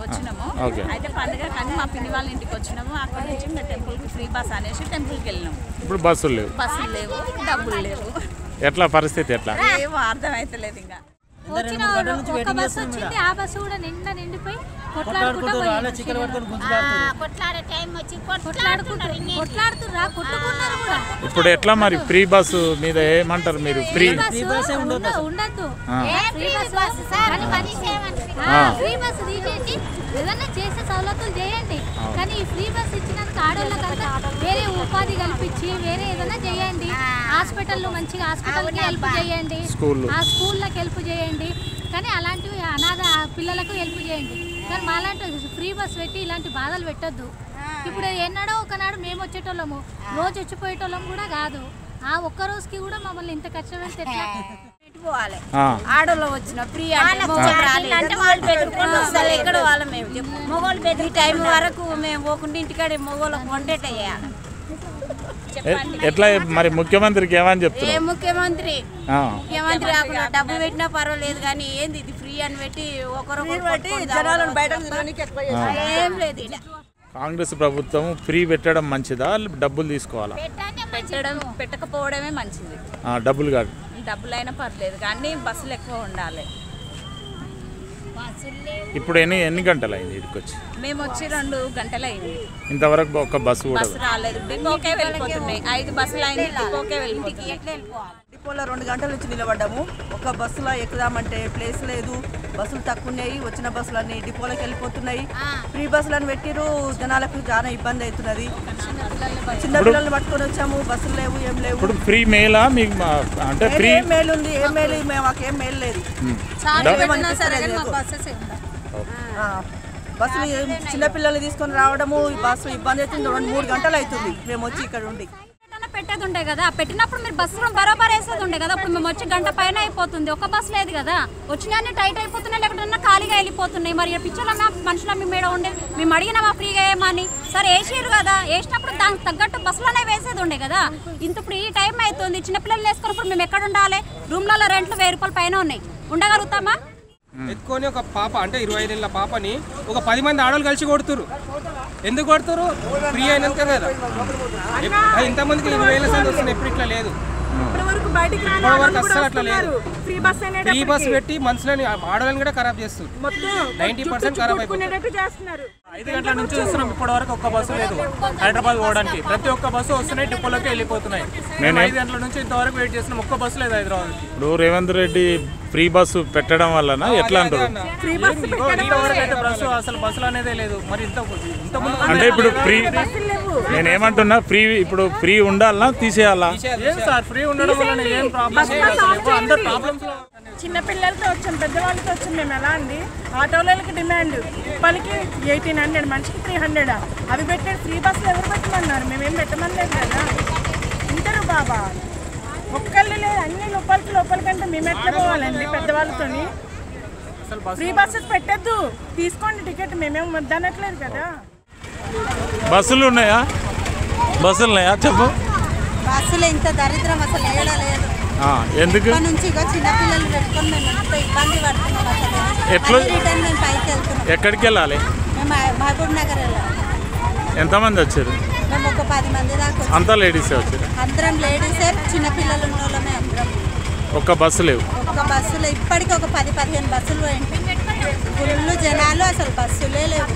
వచ్చినాము అయితే పండుగ కానీ మా పిన్ని వాళ్ళ ఇంటికి వచ్చినాము. అక్కడ నుంచి మేము టెంపుల్కి ఫ్రీ బస్ అనేసి టెంపుల్కి వెళ్ళినాము. ఇప్పుడు బస్సులు లేవు, డబ్బులు లేవు. ఎట్లా పరిస్థితి ఎట్లా ఏమో అర్థం అవుతలేదు. ఇంకా ఒక బస్సు వచ్చింది, ఆ బస్సు కూడా నిండిపోయి కొట్లాడుతున్నారు. ఇప్పుడు ఎట్లా మరి ఫ్రీ బస్సు మీద ఏమంటారు మీరు? ఫ్రీ ఉండద్దు, ఫ్రీ బస్సు తీసేసి ఏదన్నా చేసే సౌలతులు చేయండి. కానీ ఈ ఫ్రీ బస్ ఇచ్చినందుకు ఆడవాళ్ళ కదా వేరే ఉపాధి కల్పించి వేరే ఏదైనా చేయండి. హాస్పిటల్లో మంచిగా హాస్పిటల్కి హెల్ప్ చేయండి, ఆ స్కూళ్ళకి హెల్ప్ చేయండి. కానీ అలాంటివి అనాథ పిల్లలకు హెల్ప్ చేయండి. కానీ మాలాంటి ఫ్రీ బస్ పెట్టి ఇలాంటి బాధలు పెట్టొద్దు. ఇప్పుడు ఎన్నడో ఒకనాడు మేము వచ్చేటోళ్ళము, రోజు వచ్చిపోయేటోళ్ళం కూడా కాదు. ఆ ఒక్క రోజుకి కూడా మమ్మల్ని ఇంత కష్టం పెడితే ఎట్లా? పెట్టుకోవాలి. ఆడోళ్ళు వచ్చిన ఫ్రీ అంటే వాళ్ళు పెట్టుకొని వస్తారు. ఎక్కడ వాళ్ళ మేము మొగోళ్ళు పెట్టి టైం వరకు మేము పోకుండా ఇంటికాడ మొగోళ్ళకి వండేట వేయాలి. ఎట్లా మరి ముఖ్యమంత్రికి ఏమని చెప్తారు? ఏ ముఖ్యమంత్రి డబ్బు పెట్టినా పర్వాలేదు కానీ ఏంది ఇది ఫ్రీ అని పెట్టి ఏం లేదు. కాంగ్రెస్ ప్రభుత్వం ఫ్రీ పెట్టడం మంచిదా, డబ్బులు తీసుకోవాలా? పెట్టకపోవడమే మంచిది. డబ్బులు కాదు, డబ్బులైనా పర్లేదు కానీ బస్సులు ఎక్కువ ఉండాలి. ఇప్పుడు ఎన్ని గంటలు అయింది ఇక్కడికి వచ్చి? మేము వచ్చి 2 గంటలు అయింది. ఇంతవరకు ఒక బస్సు కూడా రాలేదు. డిపోకే వెళ్ళిపోతున్నాయి. 5 బస్సులు అయింది, డిపోకే వెళ్ళిపోతున్నాయి. డిపోలో 2 గంటల నుంచి నిలబడ్డాము. ఒక బస్సులో ఎక్కుదామంటే ప్లేస్ లేదు, బస్సులు తక్కువ ఉన్నాయి. వచ్చిన బస్సులన్నీ డిపోలోకి వెళ్ళిపోతున్నాయి. ఫ్రీ బస్సులను పెట్టిరు, జనాలకు చాలా ఇబ్బంది అవుతున్నది. చిన్న పిల్లల్ని పట్టుకొని వచ్చాము, బస్సులు లేవు, ఏం లేవు. ఇప్పుడు ఫ్రీ మేలా మీకు? అంటే ఫ్రీ మేలు ఉంది, ఏం మేలు మాకేం మేలు లేదు. బస్సులు చిన్నపిల్లలు తీసుకొని రావడము, బస్సు ఇబ్బంది అవుతుంది. 2-3 గంటలు అవుతుంది మేము వచ్చి ఇక్కడ ఉండి. పెట్టేది ఉండే కదా, పెట్టినప్పుడు మీరు బస్సు బరాబర్ వేసేది ఉండే కదా. ఇప్పుడు మేము వచ్చి గంట పైన అయిపోతుంది, ఒక బస్సు లేదు కదా. వచ్చినా టైట్ అయిపోతున్నాయి, లేకపోతే ఖాళీగా వెళ్ళిపోతున్నాయి. మరి పిచ్చోళ్ళ మనుషుల మీ మేడ ఉండే మేము అడిగినామా ఫ్రీగా ఏమని? సరే వేసారు కదా, వేసినప్పుడు దానికి తగ్గట్టు బస్సులోనే వేసేది ఉండే కదా. ఇంత ఇప్పుడు ఈ టైం అవుతుంది, చిన్నపిల్లలు వేసుకున్నప్పుడు మేము ఎక్కడ ఉండాలి? రూమ్లలో రెంట్లు 1000 రూపాయలు పైన ఉన్నాయి, ఉండగలుగుతామా? ఎత్తుకొని ఒక పాప అంటే 25 ఏళ్ళ పాపని ఒక 10 మంది ఆడవాళ్ళు కలిసి కొడుతురు. ఎందుకు కొడుతురు? ఫ్రీ అయినాక కదా. ఇంతమందికి 20,000 సంది వస్తుంది, ఎప్పుడు ఇట్లా లేదు. ఇప్పటివరకు అస్సలు అట్లా లేదు. ఫ్రీ బస్ పెట్టి మనుషులని ఆడవాళ్ళని కూడా ఖరాబ్ చేస్తారు. 90% ఖరాబ్ అయిపోతున్నారు. 5 గంటల నుంచి చూస్తున్నాం, ఇప్పటి వరకు ఒక్క బస్సు లేదు హైదరాబాద్ పోవడానికి. ప్రతి ఒక్క బస్సు వస్తున్నాయి, డిపోలోకి వెళ్ళిపోతున్నాయి. మేము 5 గంటల నుంచి ఇంతవరకు వెయిట్ చేస్తున్నాం, ఒక్క బస్సు లేదు హైదరాబాద్. ఇప్పుడు రేవంత్ రెడ్డి ఫ్రీ బస్సు పెట్టడం వలన ఎట్లా అంటారు? ఇంతవరకు అయితే బస్సులు అనేదే లేదు. మరి అంటే ఇప్పుడు ఫ్రీ నేనేమంటున్నా, ఫ్రీ ఇప్పుడు ఫ్రీ ఉండాలన్నా తీసేయాలా? ఏం సార్ ఫ్రీ ఉండడం వల్ల ఏం ప్రాబ్లమ్స్? అందరు ప్రాబ్లమ్స్. చిన్న పిల్లలతో వచ్చాం, పెద్దవాళ్ళతో వచ్చాం. మేము ఎలా అండి, ఆటోలకి డిమాండ్ ఇప్పటికి 1800, మనిషికి 300. అవి పెట్టారు. ఫ్రీ బస్సులు ఎవరు పెట్టమన్నారు? మేమేం పెట్టమనలేదు కదా. ఇంటరు బాబా ఒక్కళ్ళు లేదు, అన్ని లోపలికంటే మేము ఎట్లా పోవాలండి పెద్దవాళ్ళతో? ఫ్రీ బస్సెస్ పెట్టద్దు, తీసుకోండి టికెట్, మేమేం వద్దనట్లేదు కదా. బస్సులు ఉన్నాయా? చెప్పు. బస్సులు ఇంత దరిద్రం అసలు లేదు. ఎందుకు నుంచి చిన్నపిల్లలు పెట్టుకొని మేము ఎంత ఇబ్బంది పడుతున్నాం. అసలు రిటర్న్ మేము పైకి వెళ్తున్నాం. ఎక్కడికి వెళ్ళాలి? మేము మహబూబ్ నగర్ వెళ్ళాలి. ఎంతమంది వచ్చారు? మేము ఒక 10 మంది దాకా. అంతా లేడీసే వచ్చారు? అందరం లేడీసే, చిన్నపిల్లలు ఉన్న వాళ్ళమే అందరం. ఒక్క బస్సు లేవు? ఒక్క బస్సులు ఇప్పటికీ ఒక 10-15 బస్సులు పోయింది. ఫుల్ జనాలు, అసలు బస్సులే లేవు.